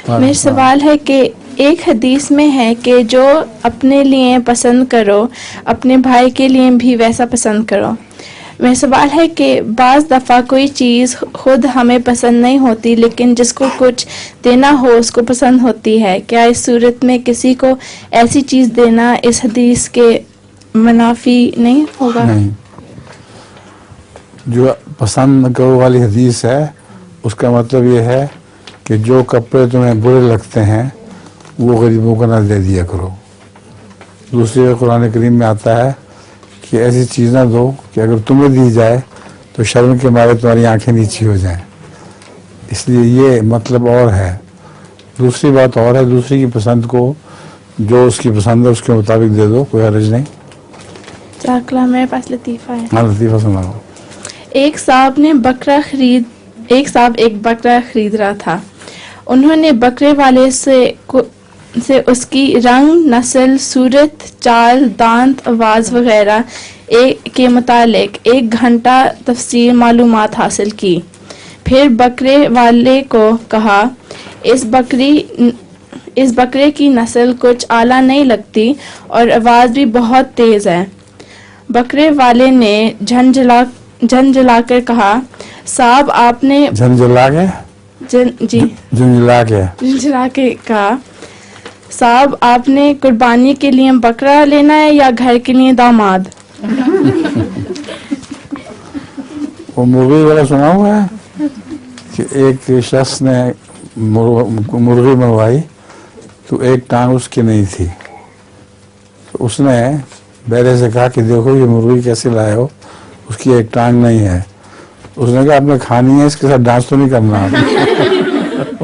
میرا سوال ہے کہ ایک حدیث میں ہے کہ جو اپنے لیے پسند کرو اپنے بھائی کے لیے بھی ویسا پسند کرو. میرا سوال ہے کہ بعض دفعہ کوئی چیز خود ہمیں پسند نہیں ہوتی لیکن جس کو کچھ دینا ہو اس کو پسند ہوتی ہے. کیا اس صورت میں کسی کو ایسی چیز دینا اس حدیث کے منافی نہیں ہوگا؟ نہیں. جو پسند نہ کرو والی حدیث ہے اس کا مطلب یہ ہے کہ جو کپڑے تمہیں برے لگتے ہیں وہ غریبوں کو نہ دے دیا کرو. دوسری جگہ قرآن کریم میں آتا ہے کہ ایسی چیز نہ دو کہ اگر تمہیں دی جائے تو شرم کے مارے تمہاری آنکھیں نیچی ہو جائیں. اس لیے یہ مطلب اور ہے. دوسری بات اور ہے، دوسری کی پسند کو جو اس کی پسند ہے اس کے مطابق دے دو، کوئی حرج نہیں. جزاک اللہ. میرے پاس لطیفہ ہے. ہاں لطیفہ سناؤ. ایک صاحب ایک بکرا خرید رہا تھا. انہوں نے بکرے والے سے اس کی رنگ، نسل، صورت، چال، دانت، آواز وغیرہ کے متعلق 1 گھنٹہ تفصیل معلومات حاصل کی. پھر بکرے والے کو کہا اس بکرے کی نسل کچھ اعلیٰ نہیں لگتی اور آواز بھی بہت تیز ہے. بکرے والے نے جھنجھلا کر کہا صاحب آپ نے جھنجھلا کے کہا صاحب آپ نے قربانی کے لیے بکرا لینا ہے یا گھر کے لیے داماد؟ وہ مرغی والا سنا ہوا ہے کہ ایک شخص نے مرغی منگوائی تو ایک ٹانگ اس کی نہیں تھی. تو اس نے بیرے سے کہا کہ دیکھو یہ مرغی کیسے لائے ہو، اس کی ایک ٹانگ نہیں ہے. اس نے کہا آپ نے کھانی ہے، اس کے ساتھ ڈانس تو نہیں کرنا.